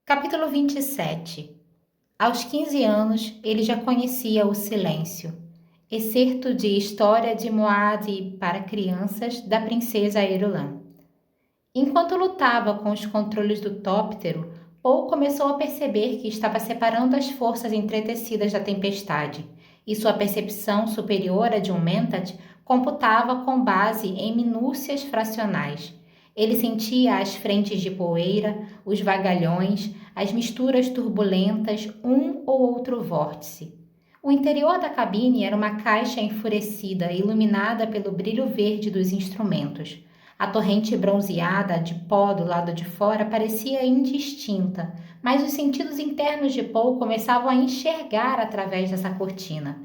Capítulo 27. Aos 15 anos, ele já conhecia o silêncio, excerto de História de Moade para crianças da princesa Irulan. Enquanto lutava com os controles do tóptero, Paul começou a perceber que estava separando as forças entretecidas da tempestade, e sua percepção superior à de um Mentat computava com base em minúcias fracionais. Ele sentia as frentes de poeira, os vagalhões, as misturas turbulentas, um ou outro vórtice. O interior da cabine era uma caixa enfurecida, iluminada pelo brilho verde dos instrumentos. A torrente bronzeada de pó do lado de fora parecia indistinta, mas os sentidos internos de Paul começavam a enxergar através dessa cortina.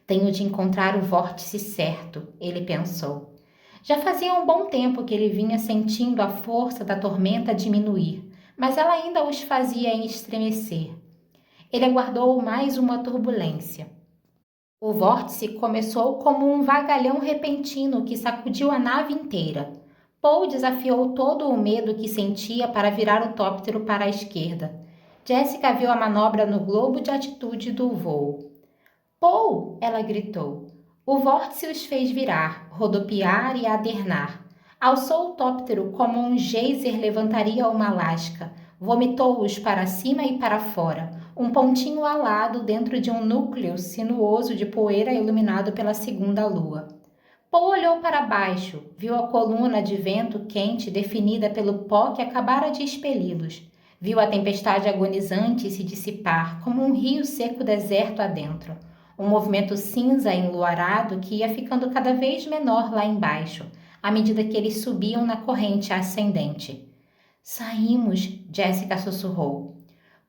Tenho de encontrar o vórtice certo, ele pensou. Já fazia um bom tempo que ele vinha sentindo a força da tormenta diminuir, mas ela ainda os fazia estremecer. Ele aguardou mais uma turbulência. O vórtice começou como um vagalhão repentino que sacudiu a nave inteira. Paul desafiou todo o medo que sentia para virar o tóptero para a esquerda. Jessica viu a manobra no globo de atitude do voo. Paul! Ela gritou. O vórtice os fez virar, rodopiar e adernar. Alçou o tóptero como um geyser levantaria uma lasca. Vomitou-os para cima e para fora, um pontinho alado dentro de um núcleo sinuoso de poeira iluminado pela segunda lua. Paul olhou para baixo, viu a coluna de vento quente definida pelo pó que acabara de expeli-los. Viu a tempestade agonizante se dissipar, como um rio seco deserto adentro. Um movimento cinza enluarado que ia ficando cada vez menor lá embaixo, à medida que eles subiam na corrente ascendente. Saímos, Jessica sussurrou.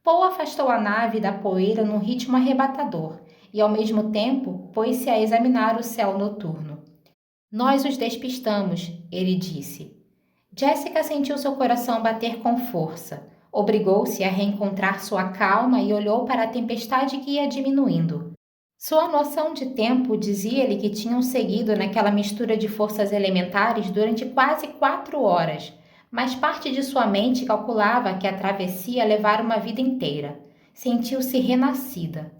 Paul afastou a nave da poeira num ritmo arrebatador e, ao mesmo tempo, pôs-se a examinar o céu noturno. Nós os despistamos, ele disse. Jessica sentiu seu coração bater com força. Obrigou-se a reencontrar sua calma e olhou para a tempestade que ia diminuindo. Sua noção de tempo dizia-lhe que tinham seguido naquela mistura de forças elementares durante quase 4 horas, mas parte de sua mente calculava que a travessia levara uma vida inteira. Sentiu-se renascida.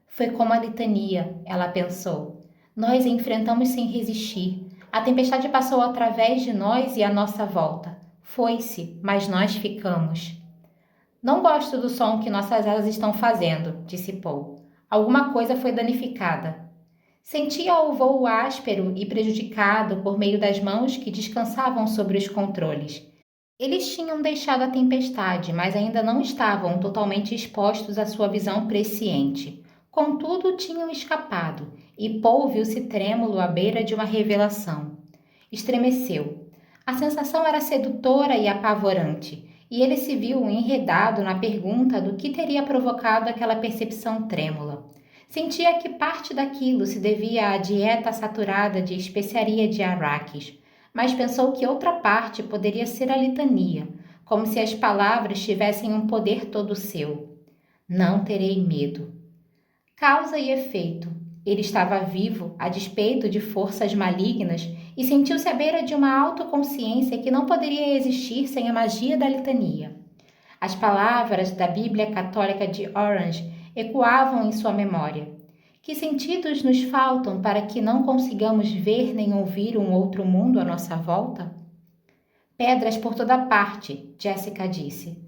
Foi como a litania, ela pensou. Nós a enfrentamos sem resistir. A tempestade passou através de nós e à nossa volta. Foi-se, mas nós ficamos. Não gosto do som que nossas asas estão fazendo, disse Paul. Alguma coisa foi danificada. Sentia o voo áspero e prejudicado por meio das mãos que descansavam sobre os controles. Eles tinham deixado a tempestade, mas ainda não estavam totalmente expostos à sua visão presciente. Contudo, tinham escapado, e Paul viu-se trêmulo à beira de uma revelação. Estremeceu. A sensação era sedutora e apavorante, e ele se viu enredado na pergunta do que teria provocado aquela percepção trêmula. Sentia que parte daquilo se devia à dieta saturada de especiaria de Arrakis, mas pensou que outra parte poderia ser a litania, como se as palavras tivessem um poder todo seu. Não terei medo. Causa e efeito. Ele estava vivo, a despeito de forças malignas, e sentiu-se à beira de uma autoconsciência que não poderia existir sem a magia da litania. As palavras da Bíblia Católica de Orange ecoavam em sua memória. Que sentidos nos faltam para que não consigamos ver nem ouvir um outro mundo à nossa volta? Pedras por toda parte, Jessica disse.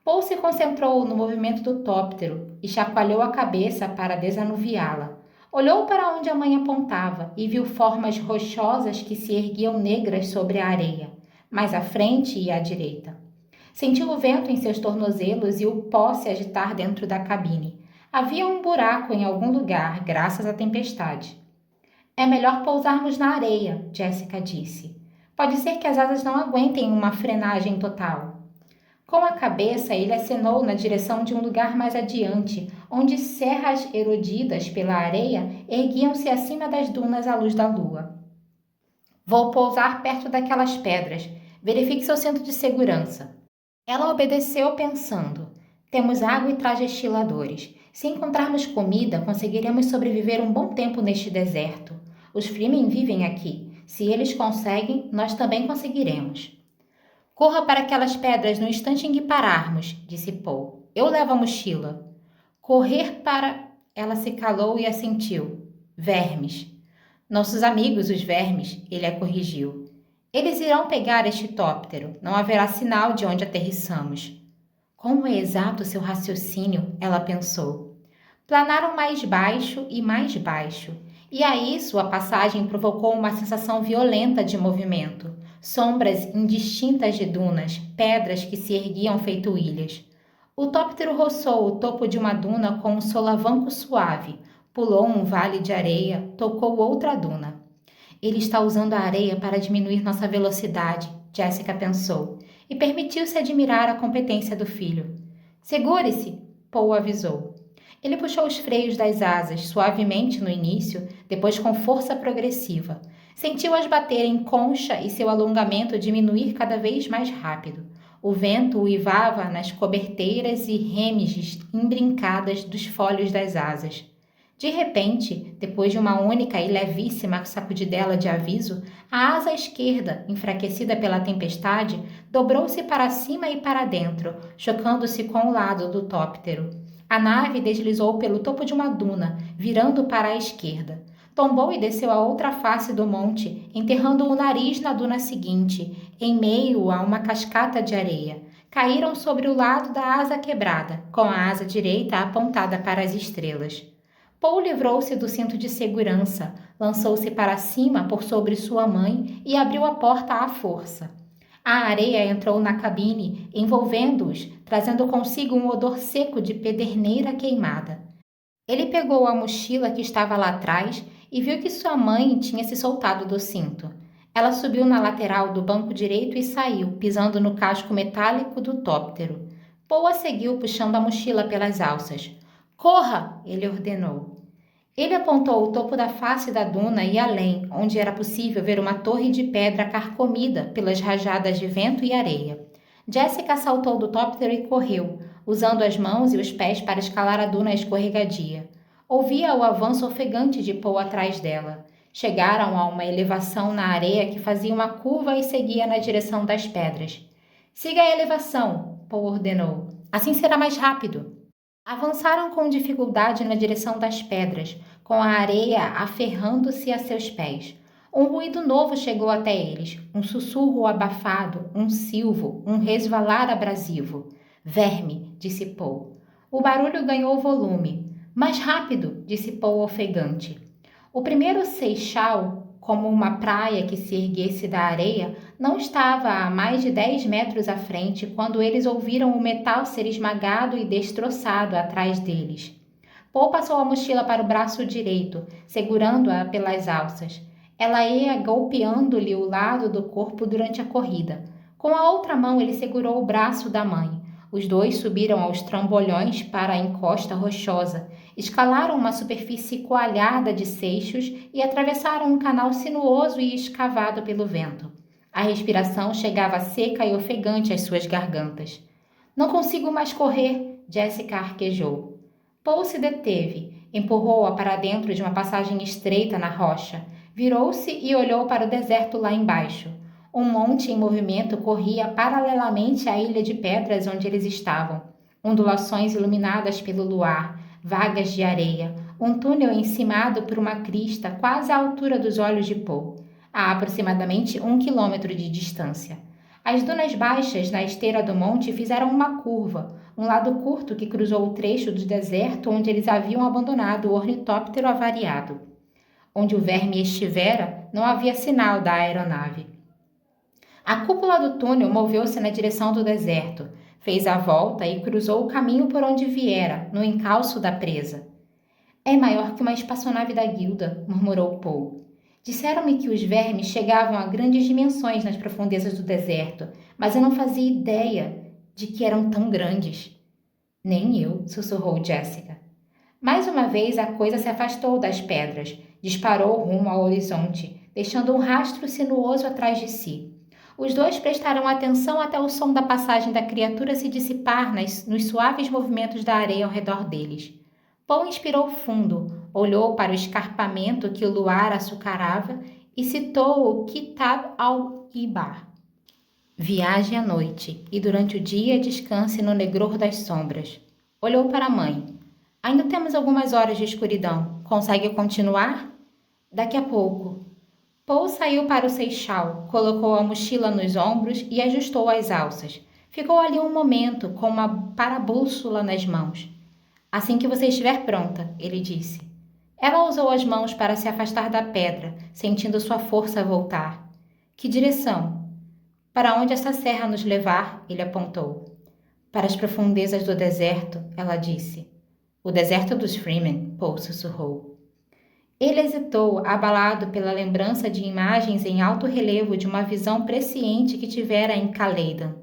Paul se concentrou no movimento do tóptero e chacoalhou a cabeça para desanuviá-la. Olhou para onde a mãe apontava e viu formas rochosas que se erguiam negras sobre a areia, mais à frente e à direita. Sentiu o vento em seus tornozelos e o pó se agitar dentro da cabine. Havia um buraco em algum lugar, graças à tempestade. É melhor pousarmos na areia, Jessica disse. Pode ser que as asas não aguentem uma frenagem total. Com a cabeça, ele acenou na direção de um lugar mais adiante, onde serras erodidas pela areia erguiam-se acima das dunas à luz da lua. Vou pousar perto daquelas pedras. Verifique seu cinto de segurança. Ela obedeceu pensando. Temos água e trajes estiladores. Se encontrarmos comida, conseguiremos sobreviver um bom tempo neste deserto. Os Fremen vivem aqui. Se eles conseguem, nós também conseguiremos. Corra para aquelas pedras no instante em que pararmos, disse Paul. Eu levo a mochila. Correr para... Ela se calou e assentiu. Vermes. Nossos amigos, os vermes, ele a corrigiu. Eles irão pegar este tóptero. Não haverá sinal de onde aterrissamos. Como é exato seu raciocínio, ela pensou. Planaram mais baixo, e a isso a passagem provocou uma sensação violenta de movimento. Sombras indistintas de dunas, pedras que se erguiam feito ilhas. O tóptero roçou o topo de uma duna com um solavanco suave, pulou um vale de areia, tocou outra duna. Ele está usando a areia para diminuir nossa velocidade, Jessica pensou, e permitiu-se admirar a competência do filho. Segure-se, Paul avisou. Ele puxou os freios das asas, suavemente no início, depois com força progressiva. Sentiu-as bater em concha e seu alongamento diminuir cada vez mais rápido. O vento uivava nas coberteiras e remiges imbrincadas dos folhos das asas. De repente, depois de uma única e levíssima sacudidela de aviso, a asa esquerda, enfraquecida pela tempestade, dobrou-se para cima e para dentro, chocando-se com o lado do tóptero. A nave deslizou pelo topo de uma duna, virando para a esquerda. Tombou e desceu a outra face do monte, enterrando o nariz na duna seguinte, em meio a uma cascata de areia. Caíram sobre o lado da asa quebrada, com a asa direita apontada para as estrelas. Paul livrou-se do cinto de segurança, lançou-se para cima por sobre sua mãe e abriu a porta à força. A areia entrou na cabine, envolvendo-os, trazendo consigo um odor seco de pederneira queimada. Ele pegou a mochila que estava lá atrás e viu que sua mãe tinha se soltado do cinto. Ela subiu na lateral do banco direito e saiu, pisando no casco metálico do tóptero. Paul a seguiu puxando a mochila pelas alças. Corra! Ele ordenou. Ele apontou o topo da face da duna e além, onde era possível ver uma torre de pedra carcomida pelas rajadas de vento e areia. Jessica saltou do tóptero e correu, usando as mãos e os pés para escalar a duna escorregadia. Ouvia o avanço ofegante de Paul atrás dela. Chegaram a uma elevação na areia que fazia uma curva e seguia na direção das pedras. Siga a elevação, Paul ordenou. Assim será mais rápido. Avançaram com dificuldade na direção das pedras, com a areia aferrando-se a seus pés. Um ruído novo chegou até eles, um sussurro abafado, um silvo, um resvalar abrasivo. Verme, disse Paul. O barulho ganhou volume. Mais rápido, disse Paul ofegante. O primeiro seixal, como uma praia que se erguesse da areia, não estava a mais de 10 metros à frente quando eles ouviram o metal ser esmagado e destroçado atrás deles. Paul passou a mochila para o braço direito, segurando-a pelas alças. Ela ia golpeando-lhe o lado do corpo durante a corrida. Com a outra mão ele segurou o braço da mãe. Os dois subiram aos trambolhões para a encosta rochosa, escalaram uma superfície coalhada de seixos e atravessaram um canal sinuoso e escavado pelo vento. A respiração chegava seca e ofegante às suas gargantas. Não consigo mais correr, Jessica arquejou. Paul se deteve, empurrou-a para dentro de uma passagem estreita na rocha, virou-se e olhou para o deserto lá embaixo. Um monte em movimento corria paralelamente à ilha de pedras onde eles estavam. Ondulações iluminadas pelo luar, vagas de areia, um túnel encimado por uma crista quase à altura dos olhos de Paul, a aproximadamente 1 quilômetro de distância. As dunas baixas na esteira do monte fizeram uma curva, um lado curto que cruzou o trecho do deserto onde eles haviam abandonado o ornitóptero avariado. Onde o verme estivera, não havia sinal da aeronave. A cúpula do túnel moveu-se na direção do deserto, fez a volta e cruzou o caminho por onde viera, no encalço da presa. É maior que uma espaçonave da guilda, murmurou Paul. Disseram-me que os vermes chegavam a grandes dimensões nas profundezas do deserto, mas eu não fazia ideia de que eram tão grandes. Nem eu, sussurrou Jessica. Mais uma vez a coisa se afastou das pedras, disparou rumo ao horizonte, deixando um rastro sinuoso atrás de si. Os dois prestaram atenção até o som da passagem da criatura se dissipar nos suaves movimentos da areia ao redor deles. Paul inspirou fundo, olhou para o escarpamento que o luar açucarava e citou o Kitab al-Ibar. Viaje à noite e durante o dia descanse no negror das sombras. Olhou para a mãe. Ainda temos algumas horas de escuridão. Consegue continuar? Daqui a pouco. Paul saiu para o seixal, colocou a mochila nos ombros e ajustou as alças. Ficou ali um momento com uma parabússola nas mãos. Assim que você estiver pronta, ele disse. Ela usou as mãos para se afastar da pedra, sentindo sua força voltar. Que direção? Para onde essa serra nos levar? Ele apontou. Para as profundezas do deserto, ela disse. O deserto dos Freemen, Paul sussurrou. Ele hesitou, abalado pela lembrança de imagens em alto relevo de uma visão presciente que tivera em Caleidan.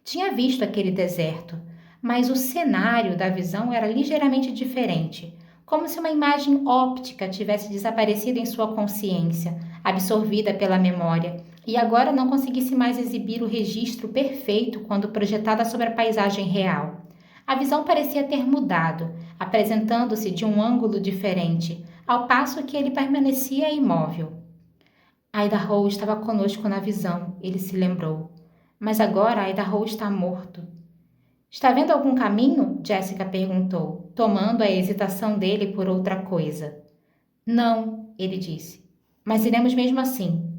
Tinha visto aquele deserto, mas o cenário da visão era ligeiramente diferente, como se uma imagem óptica tivesse desaparecido em sua consciência, absorvida pela memória, e agora não conseguisse mais exibir o registro perfeito quando projetada sobre a paisagem real. A visão parecia ter mudado, apresentando-se de um ângulo diferente, ao passo que ele permanecia imóvel. Idaho estava conosco na visão, ele se lembrou. Mas agora Idaho está morto. Está vendo algum caminho? Jessica perguntou, tomando a hesitação dele por outra coisa. Não, ele disse. Mas iremos mesmo assim.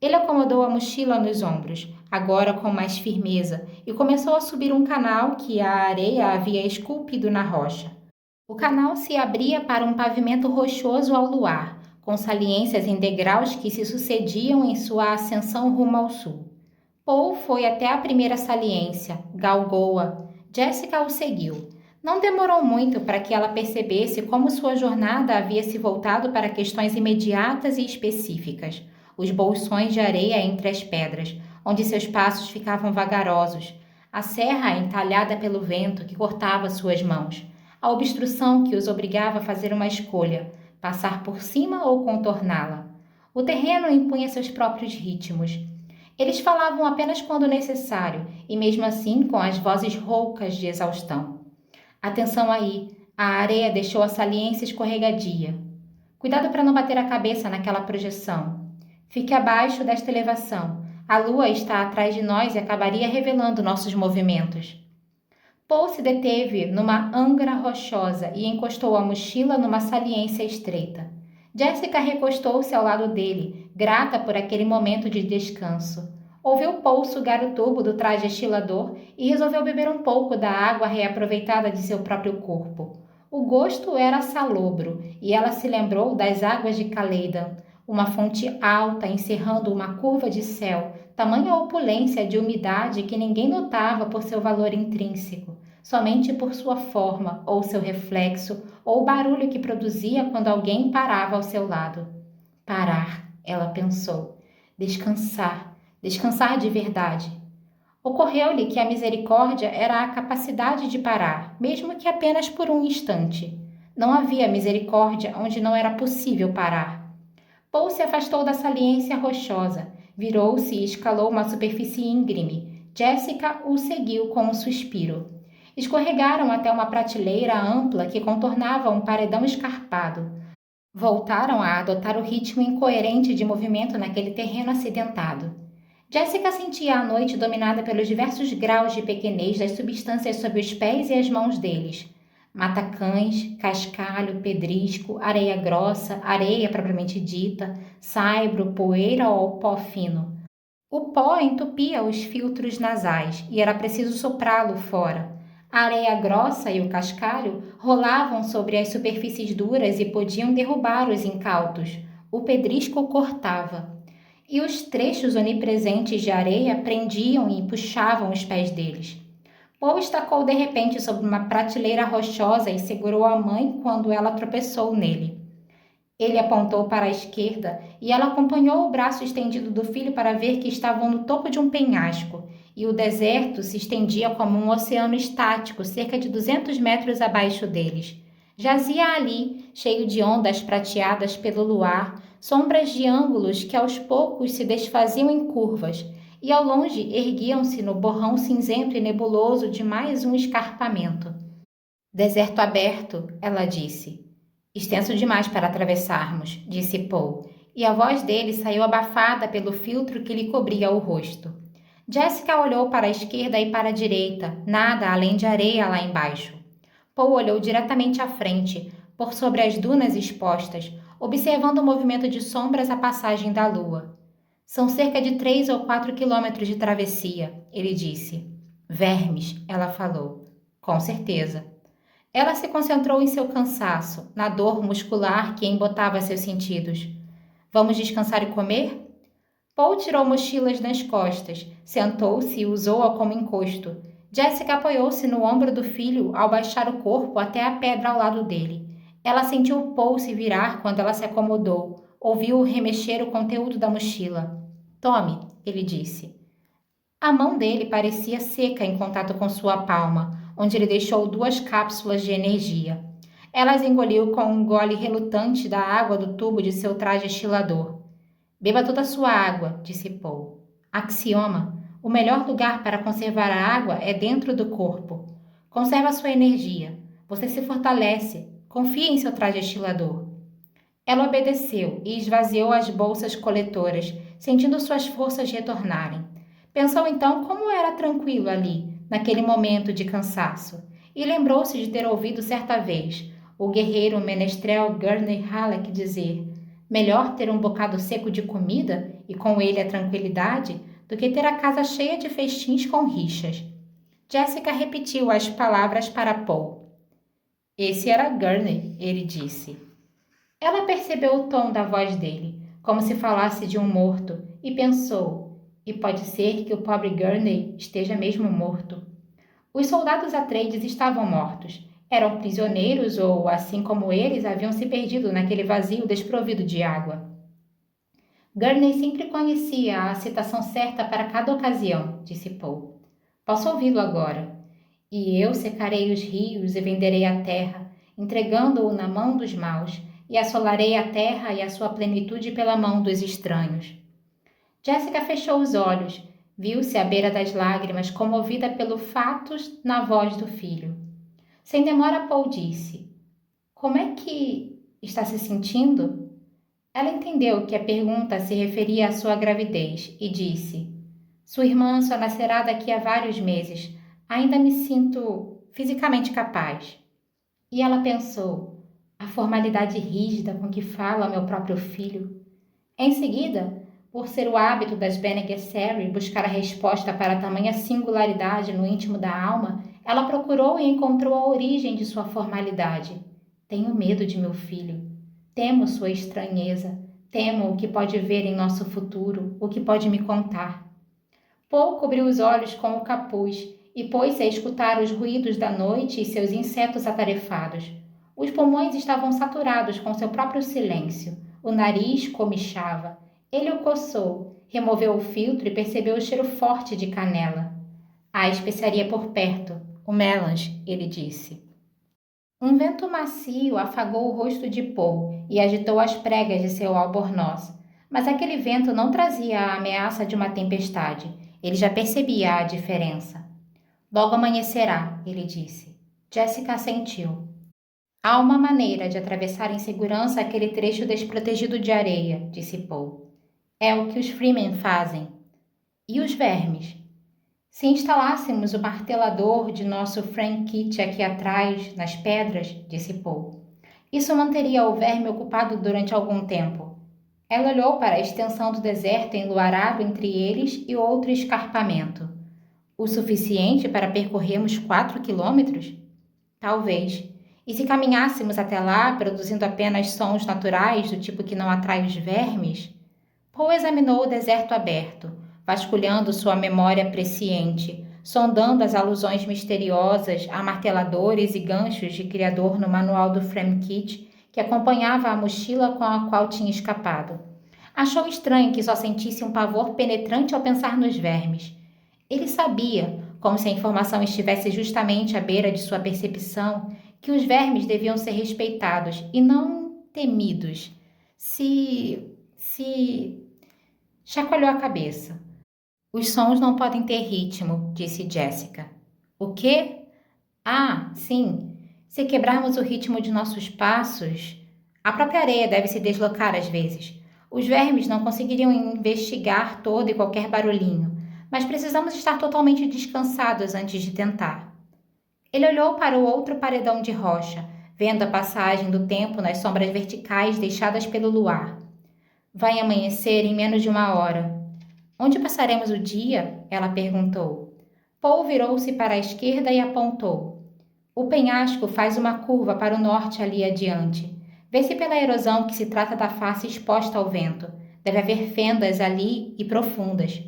Ele acomodou a mochila nos ombros, agora com mais firmeza, e começou a subir um canal que a areia havia esculpido na rocha. O canal se abria para um pavimento rochoso ao luar, com saliências em degraus que se sucediam em sua ascensão rumo ao sul. Paul foi até a primeira saliência, galgou-a. Jessica o seguiu. Não demorou muito para que ela percebesse como sua jornada havia se voltado para questões imediatas e específicas. Os bolsões de areia entre as pedras, onde seus passos ficavam vagarosos, a serra entalhada pelo vento que cortava suas mãos, a obstrução que os obrigava a fazer uma escolha, passar por cima ou contorná-la. O terreno impunha seus próprios ritmos. Eles falavam apenas quando necessário, e mesmo assim com as vozes roucas de exaustão. Atenção aí, a areia deixou a saliência escorregadia. Cuidado para não bater a cabeça naquela projeção. Fique abaixo desta elevação. A lua está atrás de nós e acabaria revelando nossos movimentos. Paul se deteve numa angra rochosa e encostou a mochila numa saliência estreita. Jessica recostou-se ao lado dele, grata por aquele momento de descanso. Ouviu Paul sugar o tubo do traje estilador e resolveu beber um pouco da água reaproveitada de seu próprio corpo. O gosto era salobro e ela se lembrou das águas de Caleidan, uma fonte alta encerrando uma curva de céu, tamanha opulência de umidade que ninguém notava por seu valor intrínseco, somente por sua forma ou seu reflexo ou o barulho que produzia quando alguém parava ao seu lado. Parar, ela pensou. Descansar, descansar de verdade. Ocorreu-lhe que a misericórdia era a capacidade de parar, mesmo que apenas por um instante. Não havia misericórdia onde não era possível parar. Paul se afastou da saliência rochosa, virou-se e escalou uma superfície íngreme. Jessica o seguiu com um suspiro. Escorregaram até uma prateleira ampla que contornava um paredão escarpado. Voltaram a adotar o ritmo incoerente de movimento naquele terreno acidentado. Jessica sentia a noite dominada pelos diversos graus de pequenez das substâncias sob os pés e as mãos deles. Matacães, cascalho, pedrisco, areia grossa, areia propriamente dita, saibro, poeira ou pó fino. O pó entupia os filtros nasais e era preciso soprá-lo fora. A areia grossa e o cascalho rolavam sobre as superfícies duras e podiam derrubar os incautos. O pedrisco cortava. E os trechos onipresentes de areia prendiam e puxavam os pés deles. Paul estacou de repente sobre uma prateleira rochosa e segurou a mãe quando ela tropeçou nele. Ele apontou para a esquerda e ela acompanhou o braço estendido do filho para ver que estavam no topo de um penhasco, e o deserto se estendia como um oceano estático cerca de 200 metros abaixo deles. Jazia ali, cheio de ondas prateadas pelo luar, sombras de ângulos que aos poucos se desfaziam em curvas, e ao longe erguiam-se no borrão cinzento e nebuloso de mais um escarpamento. Deserto aberto, ela disse. Extenso demais para atravessarmos, disse Paul, e a voz dele saiu abafada pelo filtro que lhe cobria o rosto. Jessica olhou para a esquerda e para a direita, nada além de areia lá embaixo. Paul olhou diretamente à frente, por sobre as dunas expostas, observando o movimento de sombras à passagem da lua. São cerca de 3 ou 4 quilômetros de travessia, ele disse. Vermes, ela falou. Com certeza. Ela se concentrou em seu cansaço, na dor muscular que embotava seus sentidos. Vamos descansar e comer? Paul tirou mochilas das costas, sentou-se e usou-a como encosto. Jessica apoiou-se no ombro do filho ao baixar o corpo até a pedra ao lado dele. Ela sentiu Paul se virar quando ela se acomodou. Ouviu-o remexer o conteúdo da mochila. Tome, ele disse. A mão dele parecia seca em contato com sua palma, onde ele deixou 2 cápsulas de energia. Ela as engoliu com um gole relutante da água do tubo de seu traje estilador. Beba toda a sua água, disse Paul. Axioma. O melhor lugar para conservar a água é dentro do corpo. Conserva sua energia. Você se fortalece. Confie em seu traje estilador. Ela obedeceu e esvaziou as bolsas coletoras, sentindo suas forças retornarem. Pensou então como era tranquilo ali, naquele momento de cansaço, e lembrou-se de ter ouvido certa vez o guerreiro menestrel Gurney Halleck dizer: melhor ter um bocado seco de comida e com ele a tranquilidade do que ter a casa cheia de festins com rixas. Jessica repetiu as palavras para Paul. Esse era Gurney, ele disse. Ela percebeu o tom da voz dele, como se falasse de um morto, e pensou, e pode ser que o pobre Gurney esteja mesmo morto. Os soldados Atreides estavam mortos. Eram prisioneiros ou, assim como eles, haviam se perdido naquele vazio desprovido de água. Gurney sempre conhecia a citação certa para cada ocasião, disse Paul. Posso ouvi-lo agora. E eu secarei os rios e venderei a terra, entregando-o na mão dos maus, e assolarei a terra e a sua plenitude pela mão dos estranhos. Jessica fechou os olhos, viu-se à beira das lágrimas, comovida pelo fato na voz do filho. Sem demora, Paul disse, como é que está se sentindo? Ela entendeu que a pergunta se referia à sua gravidez e disse, sua irmã só nascerá daqui a vários meses. Ainda me sinto fisicamente capaz. E ela pensou, a formalidade rígida com que fala meu próprio filho. Em seguida, por ser o hábito das Bene Gesserit buscar a resposta para tamanha singularidade no íntimo da alma, ela procurou e encontrou a origem de sua formalidade. Tenho medo de meu filho. Temo sua estranheza. Temo o que pode ver em nosso futuro, o que pode me contar. Paul cobriu os olhos com o capuz e pôs-se a escutar os ruídos da noite e seus insetos atarefados. Os pulmões estavam saturados com seu próprio silêncio. O nariz comichava. Ele o coçou, removeu o filtro e percebeu o cheiro forte de canela. Há especiaria por perto. O melange, ele disse. Um vento macio afagou o rosto de Paul e agitou as pregas de seu albornoz. Mas aquele vento não trazia a ameaça de uma tempestade. Ele já percebia a diferença. Logo amanhecerá, ele disse. Jessica assentiu. Há uma maneira de atravessar em segurança aquele trecho desprotegido de areia, disse Paul. É o que os Fremen fazem. E os vermes? Se instalássemos o martelador de nosso Frank Kit aqui atrás, nas pedras, disse Paul, isso manteria o verme ocupado durante algum tempo. Ela olhou para a extensão do deserto enluarado entre eles e outro escarpamento. O suficiente para percorrermos 4 quilômetros? Talvez. E se caminhássemos até lá, produzindo apenas sons naturais do tipo que não atrai os vermes? Paul examinou o deserto aberto, vasculhando sua memória presciente, sondando as alusões misteriosas a marteladores e ganchos de criador no manual do Frame Kit que acompanhava a mochila com a qual tinha escapado. Achou estranho que só sentisse um pavor penetrante ao pensar nos vermes. Ele sabia, como se a informação estivesse justamente à beira de sua percepção, que os vermes deviam ser respeitados e não temidos. Chacoalhou a cabeça. Os sons não podem ter ritmo, disse Jessica. O quê? Ah, sim. Se quebrarmos o ritmo de nossos passos, a própria areia deve se deslocar às vezes. Os vermes não conseguiriam investigar todo e qualquer barulhinho, mas precisamos estar totalmente descansados antes de tentar. Ele olhou para o outro paredão de rocha, vendo a passagem do tempo nas sombras verticais deixadas pelo luar. Vai amanhecer em menos de 1 hora. Onde passaremos o dia? Ela perguntou. Paul virou-se para a esquerda e apontou. O penhasco faz uma curva para o norte ali adiante. Vê-se pela erosão que se trata da face exposta ao vento. Deve haver fendas ali e profundas.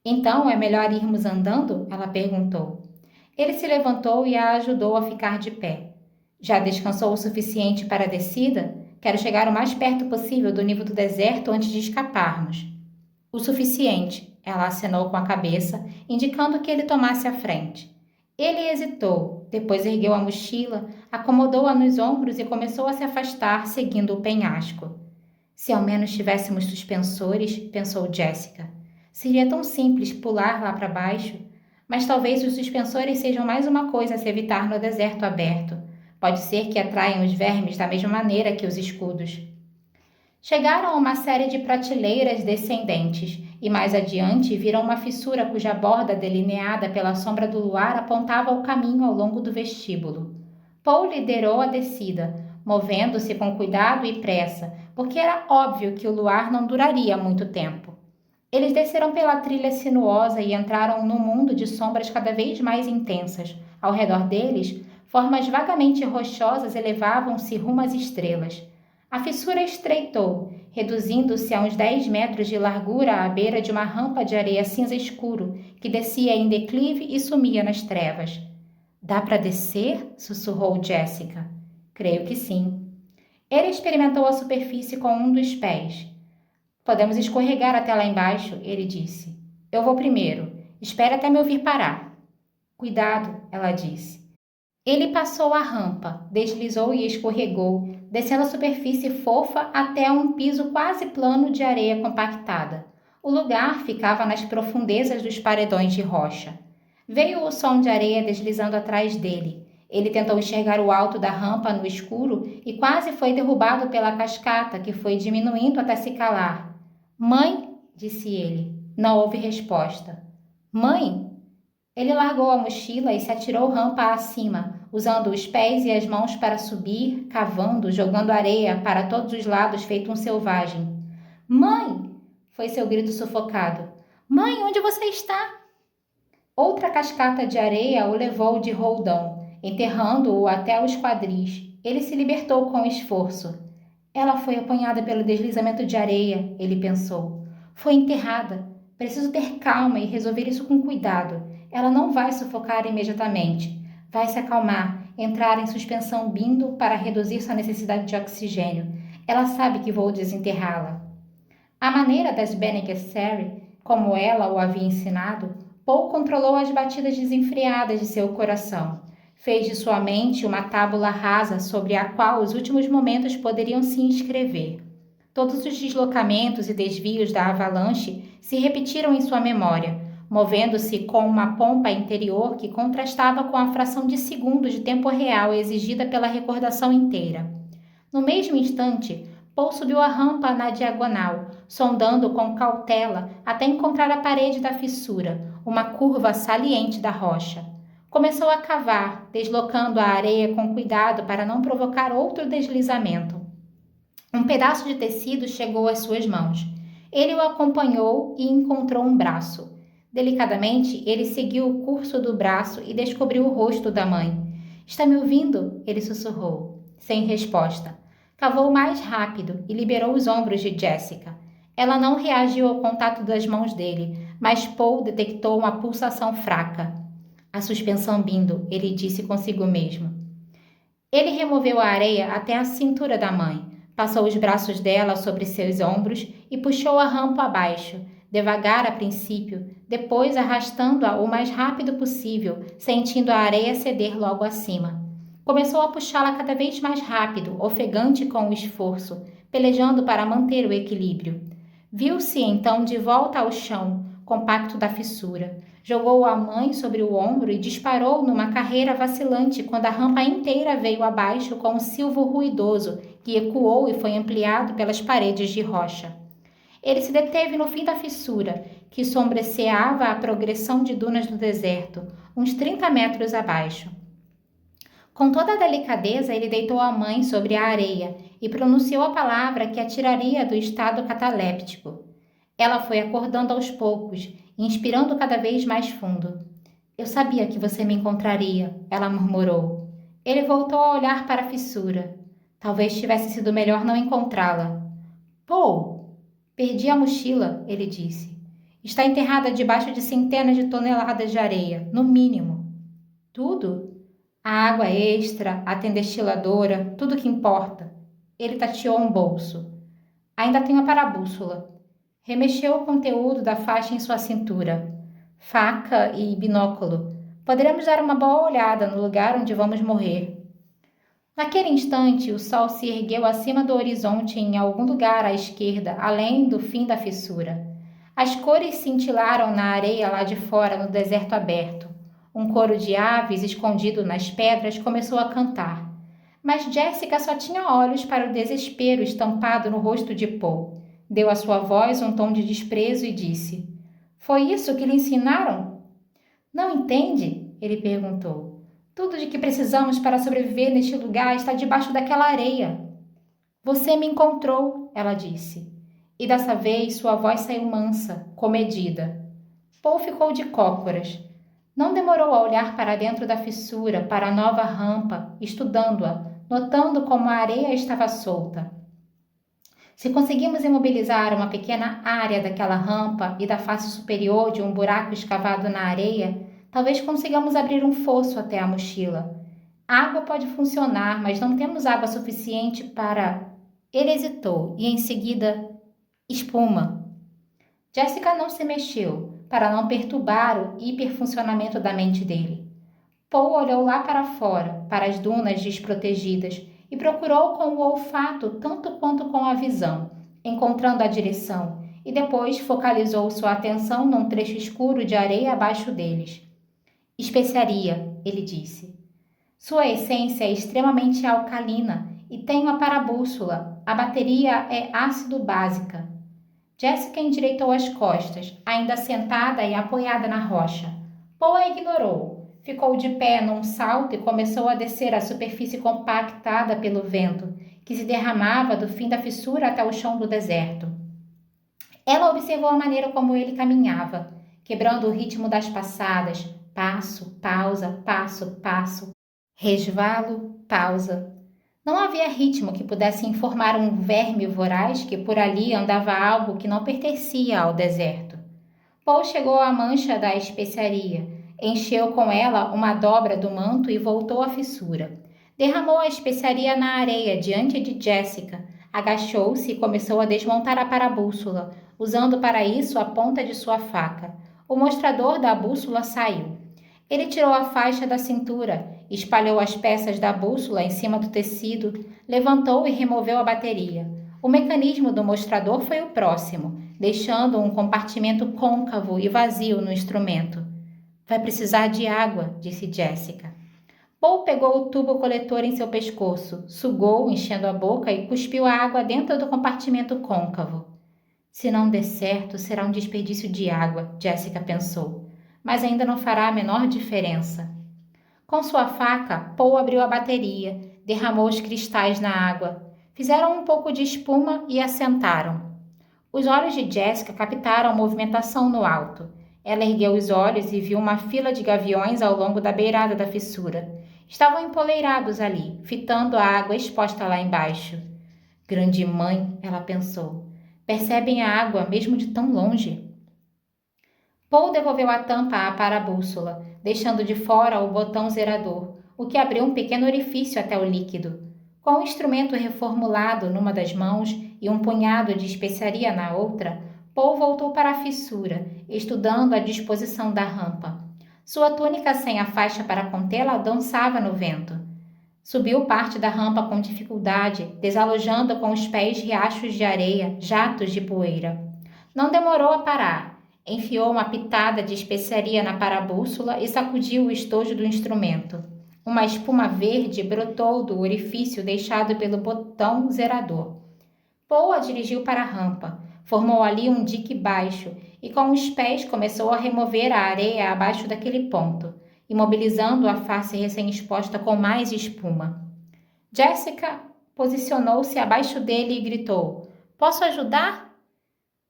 Então é melhor irmos andando? Ela perguntou. Ele se levantou e a ajudou a ficar de pé. Já descansou o suficiente para a descida? Quero chegar o mais perto possível do nível do deserto antes de escaparmos. O suficiente, ela acenou com a cabeça, indicando que ele tomasse a frente. Ele hesitou, depois ergueu a mochila, acomodou-a nos ombros e começou a se afastar, seguindo o penhasco. Se ao menos tivéssemos suspensores, pensou Jessica. Seria tão simples pular lá para baixo, mas talvez os suspensores sejam mais uma coisa a se evitar no deserto aberto. Pode ser que atraiam os vermes da mesma maneira que os escudos. Chegaram a uma série de prateleiras descendentes e mais adiante viram uma fissura cuja borda delineada pela sombra do luar apontava o caminho ao longo do vestíbulo. Paul liderou a descida, movendo-se com cuidado e pressa, porque era óbvio que o luar não duraria muito tempo. Eles desceram pela trilha sinuosa e entraram num mundo de sombras cada vez mais intensas. Ao redor deles, formas vagamente rochosas elevavam-se rumo às estrelas. A fissura estreitou, reduzindo-se a uns 10 metros de largura à beira de uma rampa de areia cinza escuro, que descia em declive e sumia nas trevas. Dá para descer? Sussurrou Jessica. Creio que sim. Ele experimentou a superfície com um dos pés. Podemos escorregar até lá embaixo, ele disse. Eu vou primeiro. Espere até me ouvir parar. Cuidado, ela disse. Ele passou a rampa, deslizou e escorregou, descendo a superfície fofa até um piso quase plano de areia compactada. O lugar ficava nas profundezas dos paredões de rocha. Veio o som de areia deslizando atrás dele. Ele tentou enxergar o alto da rampa no escuro e quase foi derrubado pela cascata, que foi diminuindo até se calar. Mãe, disse ele. Não houve resposta. Mãe? Ele largou a mochila e se atirou rampa acima, usando os pés e as mãos para subir, cavando, jogando areia para todos os lados feito um selvagem. Mãe! Foi seu grito sufocado. Mãe, onde você está? Outra cascata de areia o levou de roldão, enterrando-o até os quadris. Ele se libertou com esforço. Ela foi apanhada pelo deslizamento de areia, ele pensou. Foi enterrada. Preciso ter calma e resolver isso com cuidado. Ela não vai sufocar imediatamente. Vai se acalmar, entrar em suspensão bindo para reduzir sua necessidade de oxigênio. Ela sabe que vou desenterrá-la. À maneira das Bene Gesserit, como ela o havia ensinado, Paul controlou as batidas desenfreadas de seu coração. Fez de sua mente uma tábula rasa sobre a qual os últimos momentos poderiam se inscrever. Todos os deslocamentos e desvios da avalanche se repetiram em sua memória, movendo-se com uma pompa interior que contrastava com a fração de segundo de tempo real exigida pela recordação inteira. No mesmo instante, Paul subiu a rampa na diagonal, sondando com cautela até encontrar a parede da fissura, uma curva saliente da rocha. Começou a cavar, deslocando a areia com cuidado para não provocar outro deslizamento. Um pedaço de tecido chegou às suas mãos. Ele o acompanhou e encontrou um braço. Delicadamente, ele seguiu o curso do braço e descobriu o rosto da mãe. — Está me ouvindo? Ele sussurrou. Sem resposta. Cavou mais rápido e liberou os ombros de Jessica. Ela não reagiu ao contato das mãos dele, mas Paul detectou uma pulsação fraca. A suspensão bindo, ele disse consigo mesmo. Ele removeu a areia até a cintura da mãe, passou os braços dela sobre seus ombros e puxou a rampa abaixo, devagar a princípio, depois arrastando-a o mais rápido possível, sentindo a areia ceder logo acima. Começou a puxá-la cada vez mais rápido, ofegante com o esforço, pelejando para manter o equilíbrio. Viu-se então de volta ao chão, compacto da fissura. Jogou a mãe sobre o ombro e disparou numa carreira vacilante quando a rampa inteira veio abaixo com um silvo ruidoso que ecoou e foi ampliado pelas paredes de rocha. Ele se deteve no fim da fissura, que sobreceava a progressão de dunas do deserto, uns 30 metros abaixo. Com toda a delicadeza, ele deitou a mãe sobre a areia e pronunciou a palavra que a tiraria do estado cataléptico. Ela foi acordando aos poucos, inspirando cada vez mais fundo. Eu sabia que você me encontraria, ela murmurou. Ele voltou a olhar para a fissura. Talvez tivesse sido melhor não encontrá-la. Paul! Perdi a mochila, ele disse. Está enterrada debaixo de centenas de toneladas de areia, no mínimo. Tudo? A água extra, a tenda destiladora, tudo que importa. Ele tateou um bolso. Ainda tenho a parabússola. Remexeu o conteúdo da faixa em sua cintura. Faca e binóculo. Poderemos dar uma boa olhada no lugar onde vamos morrer. Naquele instante, o sol se ergueu acima do horizonte em algum lugar à esquerda, além do fim da fissura. As cores cintilaram na areia lá de fora, no deserto aberto. Um coro de aves escondido nas pedras começou a cantar. Mas Jessica só tinha olhos para o desespero estampado no rosto de Paul. Deu à sua voz um tom de desprezo e disse: Foi isso que lhe ensinaram? Não entende? Ele perguntou. Tudo de que precisamos para sobreviver neste lugar está debaixo daquela areia. Você me encontrou, ela disse. E dessa vez sua voz saiu mansa, comedida. Paul ficou de cócoras. Não demorou a olhar para dentro da fissura, para a nova rampa, estudando-a, notando como a areia estava solta. Se conseguimos imobilizar uma pequena área daquela rampa e da face superior de um buraco escavado na areia, talvez consigamos abrir um fosso até a mochila. A água pode funcionar, mas não temos água suficiente para... Ele hesitou e, em seguida, espuma. Jessica não se mexeu, para não perturbar o hiperfuncionamento da mente dele. Paul olhou lá para fora, para as dunas desprotegidas, e procurou com o olfato tanto quanto com a visão, encontrando a direção, e depois focalizou sua atenção num trecho escuro de areia abaixo deles. Especiaria, ele disse. Sua essência é extremamente alcalina e tem uma parabússola. A bateria é ácido básica. Jessica endireitou as costas, ainda sentada e apoiada na rocha. Paul a ignorou. Ficou de pé num salto e começou a descer a superfície compactada pelo vento, que se derramava do fim da fissura até o chão do deserto. Ela observou a maneira como ele caminhava, quebrando o ritmo das passadas, passo, pausa, passo, passo, resvalo, pausa. Não havia ritmo que pudesse informar um verme voraz que por ali andava algo que não pertencia ao deserto. Paul chegou à mancha da especiaria, encheu com ela uma dobra do manto e voltou à fissura. Derramou a especiaria na areia diante de Jessica, agachou-se e começou a desmontar a parabússola, usando para isso a ponta de sua faca. O mostrador da bússola saiu. Ele tirou a faixa da cintura, espalhou as peças da bússola em cima do tecido, levantou e removeu a bateria. O mecanismo do mostrador foi o próximo, deixando um compartimento côncavo e vazio no instrumento. Vai precisar de água, disse Jessica. Paul pegou o tubo coletor em seu pescoço, sugou, enchendo a boca e cuspiu a água dentro do compartimento côncavo. Se não der certo, será um desperdício de água, Jessica pensou. Mas ainda não fará a menor diferença. Com sua faca, Paul abriu a bateria, derramou os cristais na água. Fizeram um pouco de espuma e assentaram. Os olhos de Jessica captaram a movimentação no alto. Ela ergueu os olhos e viu uma fila de gaviões ao longo da beirada da fissura. Estavam empoleirados ali, fitando a água exposta lá embaixo. Grande mãe, ela pensou. Percebem a água mesmo de tão longe. Paul devolveu a tampa à parabússola, deixando de fora o botão zerador, o que abriu um pequeno orifício até o líquido. Com o instrumento reformulado numa das mãos e um punhado de especiaria na outra, Paul voltou para a fissura, estudando a disposição da rampa. Sua túnica sem a faixa para contê-la dançava no vento. Subiu parte da rampa com dificuldade, desalojando com os pés riachos de areia, jatos de poeira. Não demorou a parar. Enfiou uma pitada de especiaria na parabússola e sacudiu o estojo do instrumento. Uma espuma verde brotou do orifício deixado pelo botão zerador. Paul a dirigiu para a rampa. Formou ali um dique baixo e com os pés começou a remover a areia abaixo daquele ponto, imobilizando a face recém-exposta com mais espuma. Jessica posicionou-se abaixo dele e gritou: "Posso ajudar?"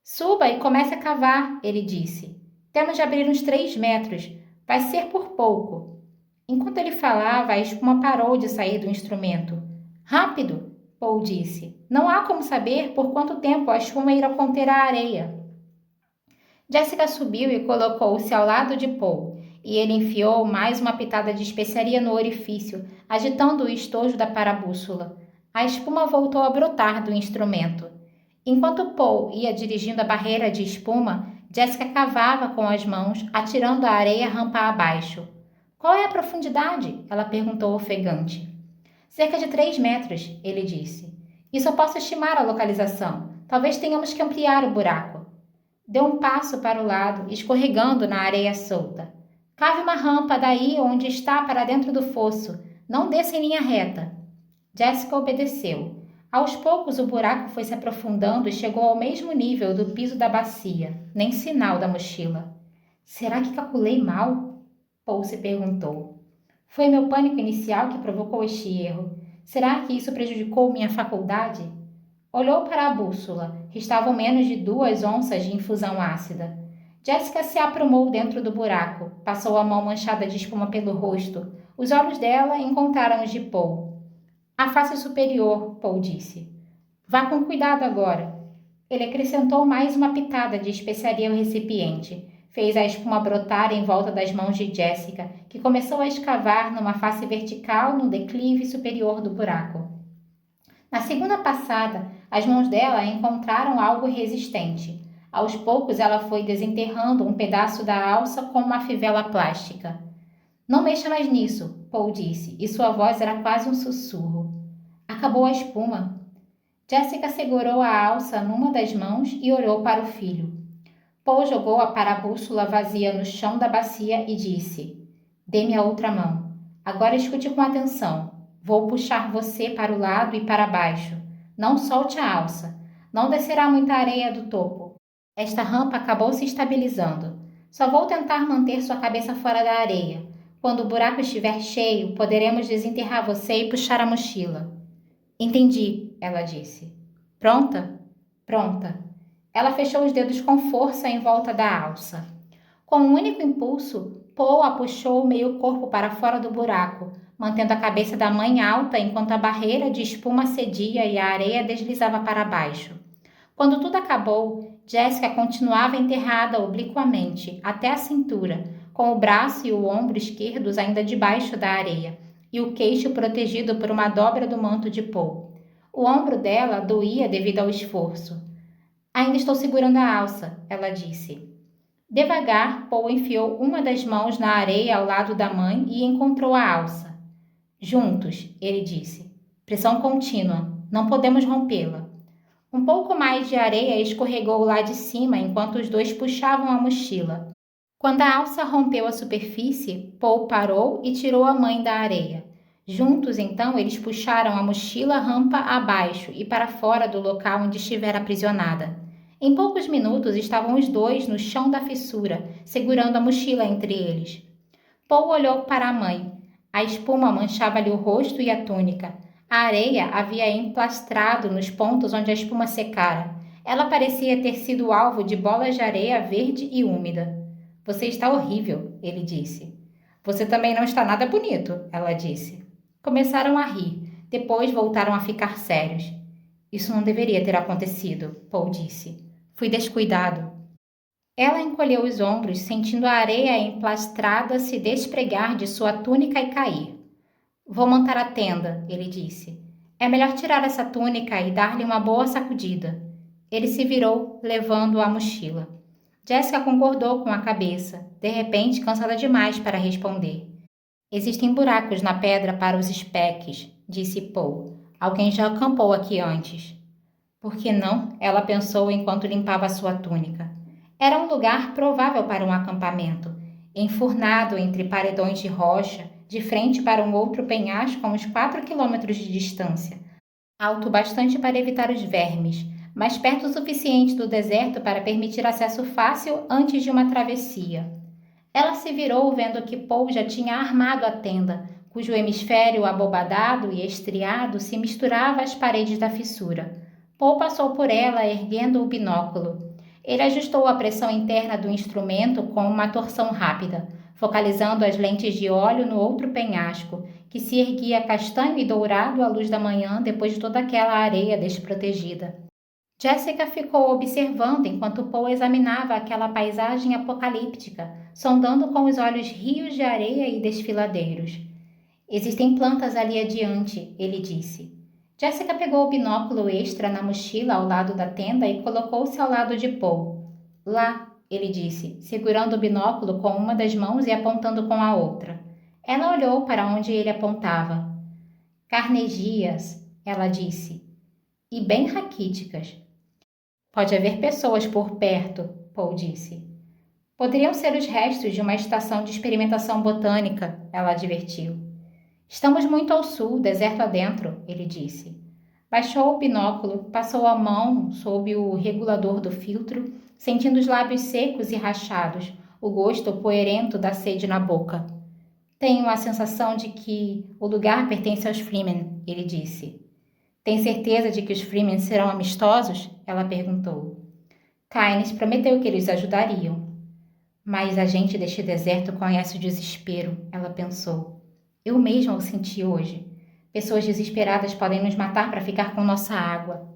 "Suba e comece a cavar", ele disse. "Temos de abrir uns 3 metros. Vai ser por pouco." Enquanto ele falava, a espuma parou de sair do instrumento. "Rápido!" Paul disse. "Não há como saber por quanto tempo a espuma irá conter a areia." Jessica subiu e colocou-se ao lado de Paul, e ele enfiou mais uma pitada de especiaria no orifício, agitando o estojo da parabússola. A espuma voltou a brotar do instrumento. Enquanto Paul ia dirigindo a barreira de espuma, Jessica cavava com as mãos, atirando a areia rampa abaixo. "Qual é a profundidade?" ela perguntou ofegante. "Cerca de 3 metros", ele disse. "E só posso estimar a localização. Talvez tenhamos que ampliar o buraco." Deu um passo para o lado, escorregando na areia solta. "Cave uma rampa daí onde está para dentro do fosso. Não desça em linha reta." Jessica obedeceu. Aos poucos o buraco foi se aprofundando e chegou ao mesmo nível do piso da bacia, nem sinal da mochila. "Será que calculei mal?" Paul se perguntou. "Foi meu pânico inicial que provocou este erro. Será que isso prejudicou minha faculdade?" Olhou para a bússola. Restavam menos de 2 onças de infusão ácida. Jessica se aprumou dentro do buraco. Passou a mão manchada de espuma pelo rosto. Os olhos dela encontraram os de Paul. "A face superior", Paul disse. "Vá com cuidado agora." Ele acrescentou mais uma pitada de especiaria ao recipiente. Fez a espuma brotar em volta das mãos de Jessica, que começou a escavar numa face vertical no declive superior do buraco. Na segunda passada, as mãos dela encontraram algo resistente. Aos poucos, ela foi desenterrando um pedaço da alça com uma fivela plástica. "Não mexa mais nisso", Paul disse, e sua voz era quase um sussurro. "Acabou a espuma." Jessica segurou a alça numa das mãos e olhou para o filho. Paul jogou a parabússola vazia no chão da bacia e disse: "Dê-me a outra mão. Agora escute com atenção. Vou puxar você para o lado e para baixo. Não solte a alça. Não descerá muita areia do topo. Esta rampa acabou se estabilizando. Só vou tentar manter sua cabeça fora da areia. Quando o buraco estiver cheio, poderemos desenterrar você e puxar a mochila." "Entendi", ela disse. "Pronta?" "Pronta." Ela fechou os dedos com força em volta da alça. Com um único impulso, Paul a puxou meio corpo para fora do buraco, mantendo a cabeça da mãe alta enquanto a barreira de espuma cedia e a areia deslizava para baixo. Quando tudo acabou, Jessica continuava enterrada obliquamente, até a cintura, com o braço e o ombro esquerdos ainda debaixo da areia, e o queixo protegido por uma dobra do manto de Paul. O ombro dela doía devido ao esforço. "Ainda estou segurando a alça", ela disse. Devagar, Paul enfiou uma das mãos na areia ao lado da mãe e encontrou a alça. "Juntos", ele disse. "Pressão contínua. Não podemos rompê-la." Um pouco mais de areia escorregou lá de cima enquanto os dois puxavam a mochila. Quando a alça rompeu a superfície, Paul parou e tirou a mãe da areia. Juntos, então, eles puxaram a mochila rampa abaixo e para fora do local onde estivera aprisionada. Em poucos minutos estavam os dois no chão da fissura, segurando a mochila entre eles. Paul olhou para a mãe. A espuma manchava-lhe o rosto e a túnica. A areia havia emplastrado nos pontos onde a espuma secara. Ela parecia ter sido alvo de bolas de areia verde e úmida. "Você está horrível", ele disse. "Você também não está nada bonito", ela disse. Começaram a rir. Depois voltaram a ficar sérios. "Isso não deveria ter acontecido", Paul disse. "Fui descuidado." Ela encolheu os ombros, sentindo a areia emplastrada se despregar de sua túnica e cair. "Vou montar a tenda", ele disse. "É melhor tirar essa túnica e dar-lhe uma boa sacudida." Ele se virou, levando a mochila. Jessica concordou com a cabeça, de repente cansada demais para responder. "Existem buracos na pedra para os espeques", disse Paul. "Alguém já acampou aqui antes." "Por que não?" ela pensou enquanto limpava sua túnica. Era um lugar provável para um acampamento, enfurnado entre paredões de rocha, de frente para um outro penhasco a uns 4 quilômetros de distância, alto bastante para evitar os vermes, mas perto o suficiente do deserto para permitir acesso fácil antes de uma travessia. Ela se virou vendo que Paul já tinha armado a tenda, cujo hemisfério abobadado e estriado se misturava às paredes da fissura. Paul passou por ela, erguendo o binóculo. Ele ajustou a pressão interna do instrumento com uma torção rápida, focalizando as lentes de óleo no outro penhasco, que se erguia castanho e dourado à luz da manhã depois de toda aquela areia desprotegida. Jessica ficou observando enquanto Paul examinava aquela paisagem apocalíptica, sondando com os olhos rios de areia e desfiladeiros. Existem plantas ali adiante, ele disse. Jessica pegou o binóculo extra na mochila ao lado da tenda e colocou-se ao lado de Paul. Lá, ele disse, segurando o binóculo com uma das mãos e apontando com a outra. Ela olhou para onde ele apontava. Carnegias, ela disse, e bem raquíticas. Pode haver pessoas por perto, Paul disse. Poderiam ser os restos de uma estação de experimentação botânica, ela advertiu. Estamos muito ao sul, deserto adentro, ele disse. Baixou o binóculo, passou a mão sob o regulador do filtro, sentindo os lábios secos e rachados, o gosto poeirento da sede na boca. Tenho a sensação de que o lugar pertence aos Freeman, ele disse. Tem certeza de que os Freeman serão amistosos? Ela perguntou. Kynes prometeu que eles ajudariam. Mas a gente deste deserto conhece o desespero, ela pensou. Eu mesma o senti hoje. Pessoas desesperadas podem nos matar para ficar com nossa água.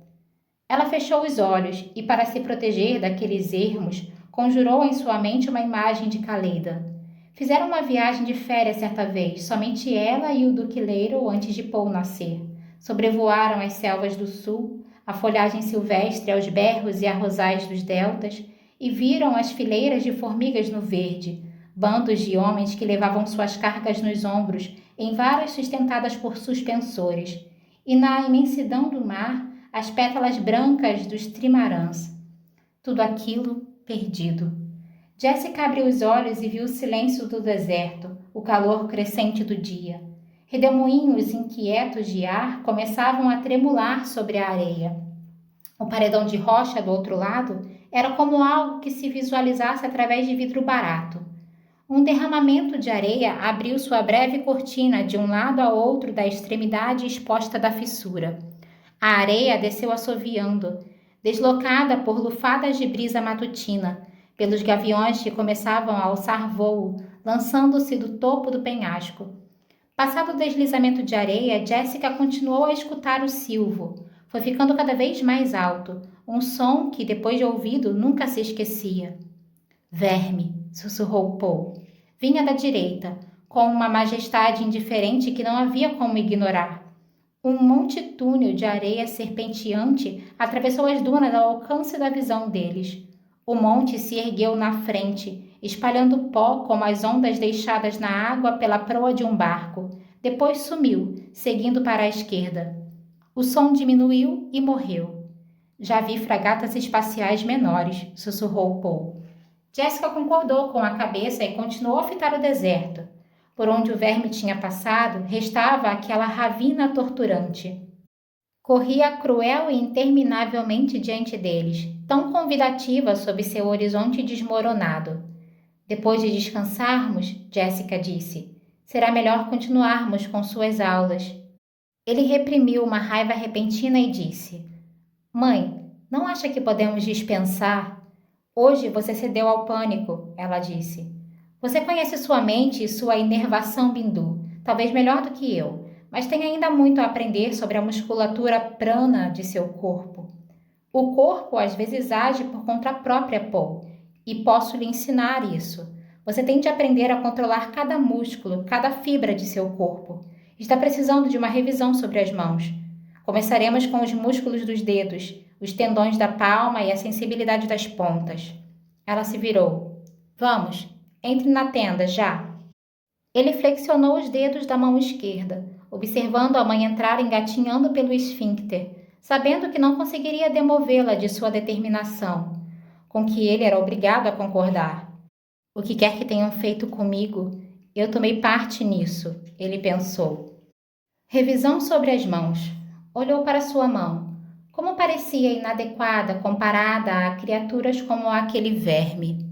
Ela fechou os olhos e, para se proteger daqueles ermos, conjurou em sua mente uma imagem de Kaleida. Fizeram uma viagem de férias certa vez, somente ela e o Duque Leiro antes de Paul nascer. Sobrevoaram as selvas do sul, a folhagem silvestre aos berros e arrozais dos deltas, e viram as fileiras de formigas no verde, bandos de homens que levavam suas cargas nos ombros em varas sustentadas por suspensores, e na imensidão do mar, as pétalas brancas dos trimarãs. Tudo aquilo perdido. Jessica abriu os olhos e viu o silêncio do deserto, o calor crescente do dia. Redemoinhos inquietos de ar começavam a tremular sobre a areia. O paredão de rocha do outro lado era como algo que se visualizasse através de vidro barato. Um derramamento de areia abriu sua breve cortina de um lado a outro da extremidade exposta da fissura. A areia desceu assoviando, deslocada por lufadas de brisa matutina, pelos gaviões que começavam a alçar voo, lançando-se do topo do penhasco. Passado o deslizamento de areia, Jessica continuou a escutar o silvo. Foi ficando cada vez mais alto, um som que, depois de ouvido, nunca se esquecia. Verme, sussurrou Paul. Vinha da direita, com uma majestade indiferente que não havia como ignorar. Um monte-túnel de areia serpenteante atravessou as dunas ao alcance da visão deles. O monte se ergueu na frente, espalhando pó como as ondas deixadas na água pela proa de um barco. Depois sumiu, seguindo para a esquerda. O som diminuiu e morreu. Já vi fragatas espaciais menores, sussurrou Paul. Jessica concordou com a cabeça e continuou a fitar o deserto. Por onde o verme tinha passado, restava aquela ravina torturante. Corria cruel e interminavelmente diante deles, tão convidativa sob seu horizonte desmoronado. Depois de descansarmos, Jessica disse, será melhor continuarmos com suas aulas. Ele reprimiu uma raiva repentina e disse, Mãe, não acha que podemos dispensar? Hoje você cedeu ao pânico, ela disse. Você conhece sua mente e sua inervação bindu, talvez melhor do que eu, mas tem ainda muito a aprender sobre a musculatura prana de seu corpo. O corpo às vezes age por conta própria, Paul, e posso lhe ensinar isso. Você tem de aprender a controlar cada músculo, cada fibra de seu corpo. Está precisando de uma revisão sobre as mãos. Começaremos com os músculos dos dedos, os tendões da palma e a sensibilidade das pontas. Ela se virou. Vamos, entre na tenda, já. Ele flexionou os dedos da mão esquerda, observando a mãe entrar engatinhando pelo esfíncter, sabendo que não conseguiria demovê-la de sua determinação, com que ele era obrigado a concordar. O que quer que tenham feito comigo, eu tomei parte nisso, ele pensou. Revisão sobre as mãos. Olhou para sua mão. como parecia inadequada comparada a criaturas como aquele verme.